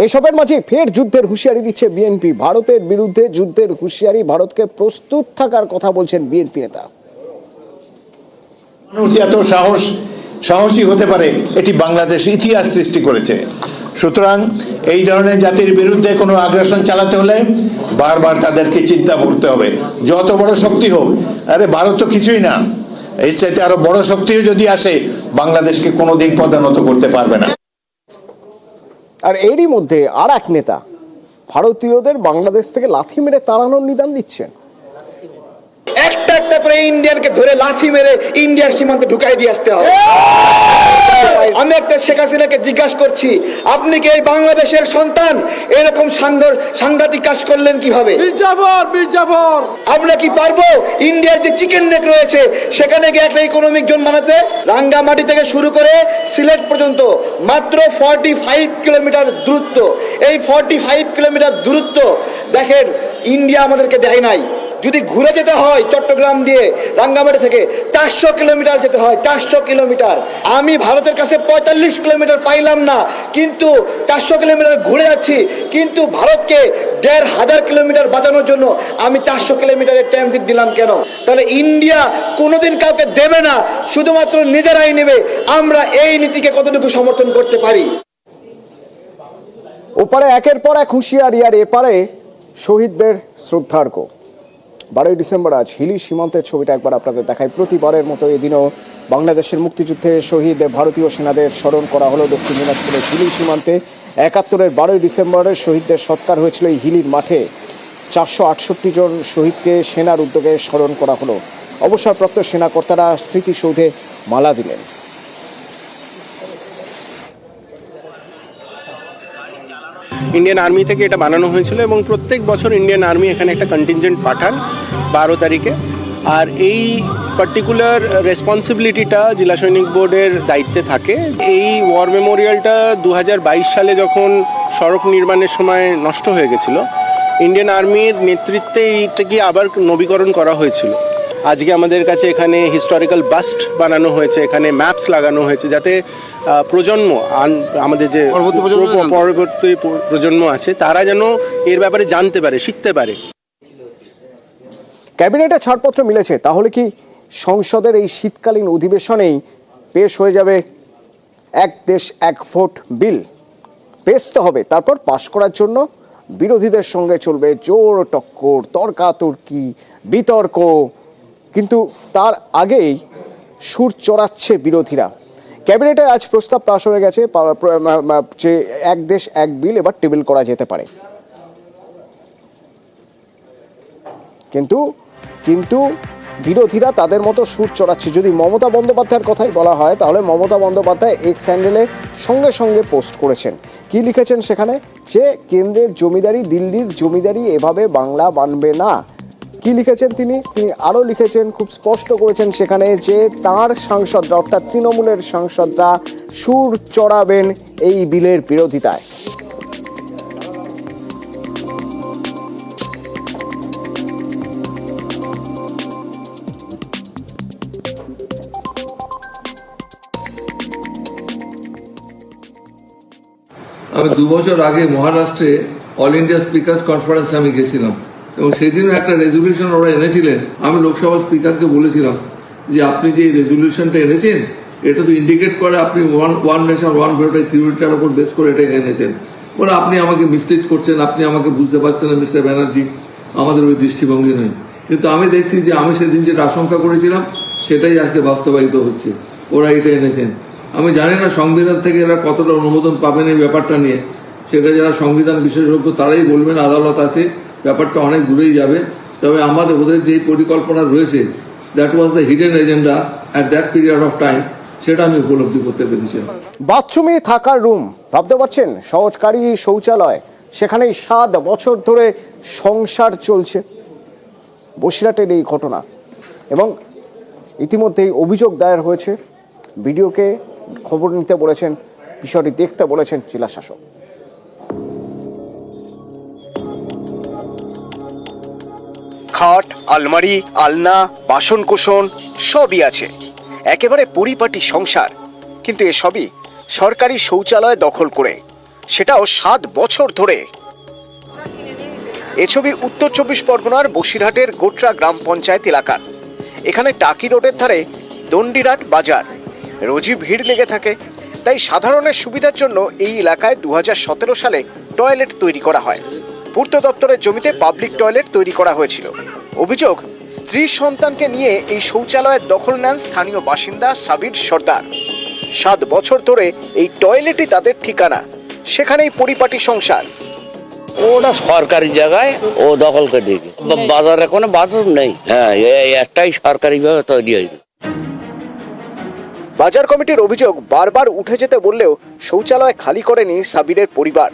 এসবের মাঝে ফের যুদ্ধের হুঁশিয়ারি দিচ্ছে বিএনপি। ভারতের বিরুদ্ধে যুদ্ধের হুঁশিয়ারি, ভারতকে প্রস্তুত থাকার কথা বলছেন বিএনপি নেতা। মানুষ এত সাহসী হতে পারে, এটি বাংলাদেশ ইতিহাস সৃষ্টি করেছে। সুতরাং এই ধরনের জাতির বিরুদ্ধে কোনো আগ্রাসন চালাতে হলে বারবার তাদেরকে চিন্তা করতে হবে, যত বড় শক্তি হোক। আরে ভারত তো কিছুই না, এর চাইতে আরো বড় শক্তিও যদি আসে বাংলাদেশকে কোনোদিন পদানত করতে পারবে না। আর এরই মধ্যে আর এক নেতা ভারতীয়দের বাংলাদেশ থেকে লাথি মেরে তাড়ানোর নিদান দিচ্ছেন। একটা একটা করে ইন্ডিয়ানকে ধরে লাথি মেরে ইন্ডিয়ার সীমান্তে ঢুকাই দিয়ে আসতে হবে। আমি একটা শেখ হাসিনাকে জিজ্ঞাসা করছি, আপনি কি এই বাংলাদেশের সন্তান এরকম সাংঘাতিক কাজ করলেন কিভাবে? আমরা কি পারবো ইন্ডিয়ার যে চিকেন নেক রয়েছে সেখানে গিয়ে একটা ইকোনমিক জোন বানাতে? রাঙ্গামাটি থেকে শুরু করে সিলেট পর্যন্ত মাত্র 45 কিলোমিটার দূরত্ব। এই 45 কিলোমিটার দূরত্ব দেখেন ইন্ডিয়া আমাদেরকে দেয় নাই। যদি ঘুরে যেতে হয় চট্টগ্রাম দিয়ে রাঙ্গামাটি থেকে 400 কিলোমিটার যেতে হয়, 400 কিলোমিটার। আমি ভারতের কাছে 45 কিলোমিটার পাইলাম না, কিন্তু 400 কিলোমিটার ঘুরে যাচ্ছি, কিন্তু ভারতকে 1500 কিলোমিটার বাঁচানোর জন্য আমি 400 কিলোমিটারের ট্রানজিট দিলাম কেন? তাহলে ইন্ডিয়া কোনোদিন কাউকে দেবে না, শুধুমাত্র নিজেরাই নেবে। আমরা এই নীতিকে কতটুকু সমর্থন করতে পারি? ওপারে একের পর এক হুঁশিয়ারি, আর এপারে শহীদদের শ্রদ্ধার্ঘ্য। 12ই ডিসেম্বর আজ হিলি সীমান্তের ছবিটা একবার আপনাদের দেখায়। প্রতিবারের মতো এদিনও বাংলাদেশের মুক্তিযুদ্ধে শহীদ ভারতীয় সেনাদের স্মরণ করা হলো দক্ষিণ দিনাজপুরের হিলি সীমান্তে। 71-এর 12ই ডিসেম্বরের শহীদদের সৎকার হয়েছিল এই হিলির মাঠে। 468 জন শহীদকে সেনার উদ্যোগে স্মরণ করা হলো। অবসরপ্রাপ্ত সেনাকর্তারা স্মৃতিসৌধে মালা দিলেন। ইন্ডিয়ান আর্মি থেকে এটা বানানো হয়েছিল এবং প্রত্যেক বছর ইন্ডিয়ান আর্মি এখানে একটা কন্টিনজেন্ট পাঠান 12 তারিখে। আর এই পার্টিকুলার রেসপন্সিবিলিটিটা জেলা সৈনিক বোর্ডের দায়িত্বে থাকে। এই ওয়ার মেমোরিয়ালটা 2022 সালে যখন সড়ক নির্মাণের সময় নষ্ট হয়ে গেছিল, ইন্ডিয়ান আর্মির নেতৃত্বে এইটাকে আবার নবীকরণ করা হয়েছিল। আজকে আমাদের কাছে এখানে হিস্টোরিক্যাল বাস্ট বানানো হয়েছে, এখানে ম্যাপস লাগানো হয়েছে, যাতে প্রজন্ম, আমাদের যে পরবর্তী প্রজন্ম আছে তারা যেন এর ব্যাপারে জানতে পারে, শিখতে পারে। ক্যাবিনেটে ছাড়পত্র মিলেছে, তাহলে কি সংসদের এই শীতকালীন অধিবেশনেই পেশ হয়ে যাবে এক দেশ এক ভোট বিল? পেশ তো হবে, তারপর পাশ করার জন্য বিরোধীদের সঙ্গে চলবে জোর টক্কর, তর্কাতর্কি, বিতর্ক। কিন্তু তার আগেই সুর চড়াচ্ছে বিরোধীরা। ক্যাবিনেটে আজ প্রস্তাব পাশ হয়ে গেছে যে এক দেশ এক বিল এবার টেবিল করা যেতে পারে। কিন্তু বিরোধীরা তাদের মতো সুর চড়াচ্ছে। যদি মমতা বন্দ্যোপাধ্যায়ের কথাই বলা হয়, তাহলে মমতা বন্দ্যোপাধ্যায় এক্স হ্যান্ডেলে সঙ্গে সঙ্গে পোস্ট করেছেন। কি লিখেছেন সেখানে? যে কেন্দ্রের জমিদারি, দিল্লির জমিদারি এভাবে বাংলা মানবে না। কি লিখেছেন তিনি আরও লিখেছেন, খুব স্পষ্ট করেছেন সেখানে যে তাঁর সাংসদরা, অর্থাৎ তৃণমূলের সাংসদরা সুর চড়াবেন এই বিলের বিরোধিতায়। আমি 2 বছর আগে মহারাষ্ট্রে অল ইন্ডিয়া স্পিকার্স কনফারেন্সে আমি গেছিলাম এবং সেদিনও একটা রেজলিউশন ওরা এনেছিলেন। আমি লোকসভা স্পিকারকে বলেছিলাম যে আপনি যে রেজলিউশনটা এনেছেন এটা তো ইন্ডিকেট করে আপনি ওয়ান নেশন ওয়ান ভোট থিওরিটার উপর বেস করে এটা এনেছেন। বলে আপনি আমাকে মিসলিড করছেন, আপনি আমাকে বুঝতে পারছেন না মিস্টার ব্যানার্জি, আমাদের ওই দৃষ্টিভঙ্গি নয়। কিন্তু আমি দেখছি যে আমি সেদিন যেটা আশঙ্কা করেছিলাম সেটাই আজকে বাস্তবায়িত হচ্ছে। ওরা এটা এনেছেন। আমি জানি না সংবিধান থেকে এরা কতটা অনুমোদন পাবেন এই ব্যাপারটা নিয়ে, সেটা যারা সংবিধান বিশেষজ্ঞ তারাই বলবেন, আদালত আছে, ব্যাপারটা অনেক দূরেই যাবে। তবে আমাদের ওদের যে পরিকল্পনা রয়েছে, that was the hidden agenda at that period of time, সেটা আমি উপলব্ধি করতে পেরেছি। বাথরুমে থাকার রুম, ভাবতে পারছেন, সহজকারী শৌচালয়, সেখানেই 7 বছর ধরে সংসার চলছে। বসিরহাটের এই ঘটনা, এবং ইতিমধ্যেই অভিযোগ দায়ের হয়েছে। ভিডিওকে খবর নিতে বলেছেন, বিষয়টি দেখতে বলেছেন জেলা শাসক। খাট, আলমারি, আলনা, বাসনকোসন সবই আছে, একেবারে পরিপাটি সংসার। কিন্তু এসবই সরকারি শৌচালয় দখল করে সেটাও 7 বছর ধরে। এ ছবি উত্তর 24 পরগনার বসিরহাটের গোটরা গ্রাম পঞ্চায়েত এলাকার। এখানে টাকি রোডের ধারে দণ্ডিরাট বাজার, রোজই ভিড় লেগে থাকে। তাই সাধারণের সুবিধার জন্য এই এলাকায় 2017 সালে টয়লেট তৈরি করা হয়। পূর্ত দপ্তরের জমিতে পাবলিক টয়লেট তৈরি করা হয়েছিল। অভিযোগ, স্ত্রী সন্তানকে নিয়ে এই শৌচালয়ের দখল নেন স্থানীয় বাসিন্দা সাবির সর্দার। 7 বছর ধরে এই টয়লেটই তাদের ঠিকানা, সেখানেই পরিপাটি সংসার। ওটা সরকারি জায়গায় ও দখল করে দিয়েছে। বাজারে কোনো বাথরুম নেই। হ্যাঁ, এই একটাই সরকারি ভাবে তৈরি হয়েছে। বাজার কমিটির অভিযোগ, বারবার উঠে যেতে বললেও শৌচালয় খালি করেনি সাবিরের পরিবার।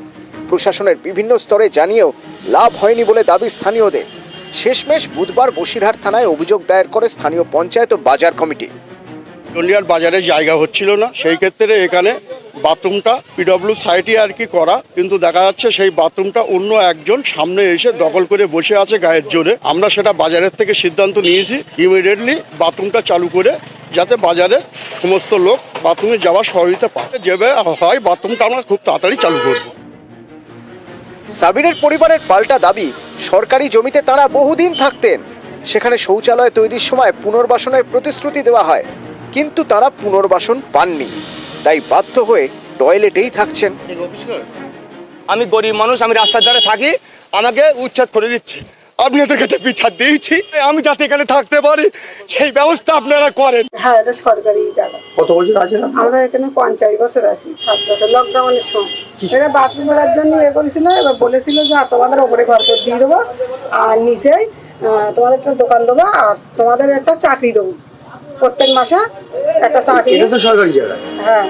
প্রশাসনের বিভিন্ন স্তরে জানিয়েও লাভ হয়নি বলে দাবি স্থানীয়দের। শেষমেশ বুধবার বসিরহাট থানায় অভিযোগ দায়ের করে স্থানীয় পঞ্চায়েত ও বাজার কমিটি। দণ্ডিয়ার বাজারে জায়গা হচ্ছিল না, সেই ক্ষেত্রে এখানে বাথরুমটা পিডব্লিউ সাইটে আর কি করা, কিন্তু দেখা যাচ্ছে সেই বাথরুমটা অন্য একজন সামনে এসে দখল করে বসে আছে গায়ের জোরে। আমরা সেটা বাজারের থেকে সিদ্ধান্ত নিয়েছি ইমিডিয়েটলি বাথরুমটা চালু করে, যাতে বাজারের সমস্ত লোক বাথরুমে যাওয়ার সহযোগিতা পায়। যেভাবে হয় বাথরুমটা আমরা খুব তাড়াতাড়ি চালু করব। সাবিরের পরিবারের পাল্টা দাবি, সরকারি জমিতে তারা বহুদিন থাকতেন। সেখানে শৌচালয় তৈরির সময় পুনর্বাসনের প্রতিশ্রুতি দেওয়া হয়, কিন্তু তারা পুনর্বাসন পাননি। তাই বাধ্য হয়ে টয়লেটেই থাকছেন। আমি গরিব মানুষ, আমি রাস্তার ধারে থাকি, আমাকে উচ্ছেদ করে দিচ্ছে। আপনাদের কাছে বিচার দিয়েছি, আমি যাতে এখানে থাকতে পারি সেই ব্যবস্থা আপনারা করেন। হ্যাঁ, এটা সরকারি জায়গা। কত বছর আছে? আমরা এখানে 50 বছর আছি। 7 বছর লকডাউনের সময় এটা বাথরুম করার জন্য করেছিল। এবার বলেছিল যে তোমাদের ওপরে ঘর করে দিয়ে দেবো, আর নিচে তোমাদের একটা দোকান দেবো, আর তোমাদের একটা চাকরি দেবো, প্রত্যেক মাসে একটা চাকরি। এটা তো সরকারি জায়গা। হ্যাঁ,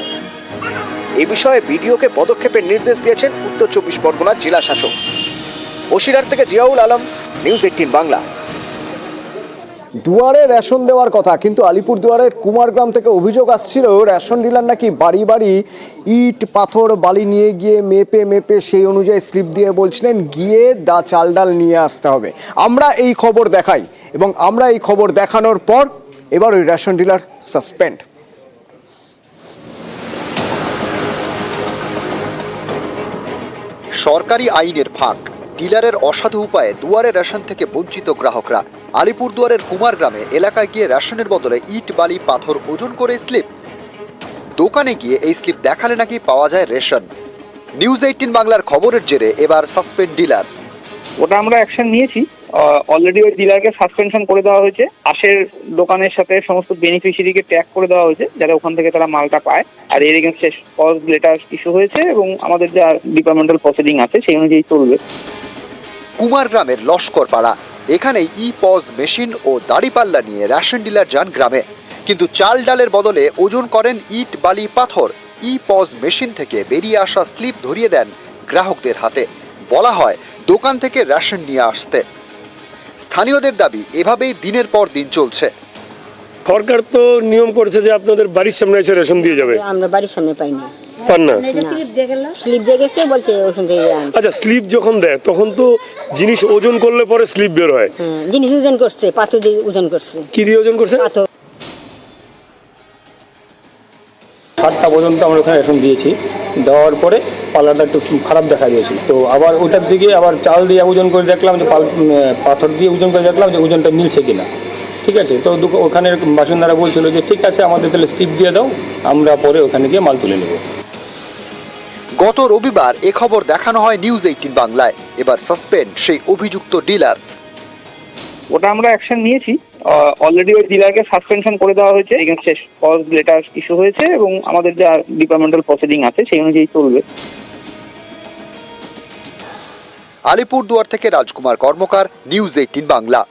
এ বিষয়ে বিডিওকে পদক্ষেপের নির্দেশ দিয়েছেন উত্তর 24 পরগনার জেলা শাসক। বসিরহাট থেকে জিয়াউল আলম, নিউজ 18 বাংলা। দুয়ারে রেশন দেওয়ার কথা, কিন্তু আলিপুরদুয়ারের কুমারগ্রাম থেকে অভিযোগ আসছিল রেশন ডিলার নাকি বাড়ি বাড়ি ইট পাথর বালি নিয়ে গিয়ে মেপে সেই অনুযায়ী স্লিপ দিয়ে বলছিলেন গিয়ে চাল ডাল নিয়ে আসতে হবে। আমরা এই খবর দেখাই এবং আমরা এই খবর দেখানোর পর এবার ওই রেশন ডিলার সাসপেন্ড। সরকারি আইনের ফাঁক, ডিলারের অসাধু উপায়ে দুয়ারে রেশন থেকে বঞ্চিত গ্রাহকরা। আলিপুরদুয়ারের কুমারগ্রামে এলাকায় গিয়ে রেশনের বদলে ইট বালি পাথর ওজন করে স্লিপ। দোকানে গিয়ে এই স্লিপ দেখালে নাকি পাওয়া যায় রেশন। নিউজ 18 বাংলার খবরের জেরে এবার সাসপেন্ড ডিলার। ওটা আমরা অ্যাকশন নিয়েছি। অলরেডি ওই ডিলারকে সাসপেনশন করে দেওয়া হয়েছে। পাশের দোকানের সাথে সমস্ত বেনিফিশিয়ারিকে ট্যাগ করে দেওয়া হয়েছে, যাতে ওখান থেকে তারা মালটা পায়। আর এর এগেইনস্টে কজ লেটার ইস্যু হয়েছে এবং আমাদের যা ডিপার্টমেন্টাল প্রসিডিং আছে সেই অনুযায়ী চলবে। কুমারগ্রামের লস্কর পাড়া, এখানে ই পজ মেশিন ও দাড়িপাল্লা নিয়ে রেশন ডিলার যান গ্রামে, কিন্তু চাল ডালের বদলে ওজন করেন ইট বালি পাথর। ই পজ মেশিন থেকে বেরিয়ে আসা স্লিপ ধরিয়ে দেন গ্রাহকদের হাতে, বলা হয় দোকান থেকে রেশন নিয়ে আসতে। স্থানীয়দের দাবি এভাবেই দিনের পর দিন চলছে। সরকার তো নিয়ম করেছে যে আপনাদের বাড়ির সামনে এসে রেশন দিয়ে যাবে। আমরা বাড়ির সামনে পাই না। পান না? স্লিপ দিয়ে গেছে, বলছে ওখান থেকে আচ্ছা, স্লিপ যখন দেয় তখন তো জিনিস ওজন করলে পরে স্লিপ বের হয়। জিনিস ওজন করছে, পাথর দিয়ে ওজন করছে। কি দিয়ে ওজন করছে? পাথর। 7টা পর্যন্ত আমরা ওখানে রেশন দিয়েছি। দেওয়ার পরে পাল্লাটা একটু খারাপ দেখা দিয়েছিল, তো আবার ওটার দিকে আবার চাল দিয়ে ওজন করে দেখলাম যে পাথর দিয়ে ওজন করে দেখলাম যে ওজনটা মিলছে কিনা। ঠিক আছে, তো ওখানের বাসিন্দারা বলছিল যে ঠিক আছে আমাদের তাহলে স্লিপ দিয়ে দাও, আমরা পরে ওখানে গিয়ে মাল তুলে নেব। গত রবিবার এ খবর দেখানো হয় নিউজ 18 বাংলায়। এবার সাসপেন্ড সেই অভিযুক্ত ডিলার। ওটা আমরা অ্যাকশন নিয়েছি। অলরেডি ওই ডিলারকে সাসপেনশন করে দেওয়া হয়েছে, এগেইনস্টে কজ লেটার ইস্যু হয়েছে এবং আমাদের যা ডিপার্টমেন্টাল প্রসিডিং আছে সেই অনুযায়ী চলবে। আলিপুরদুয়ার থেকে রাজকুমার কর্মকার, নিউজ 18 বাংলা।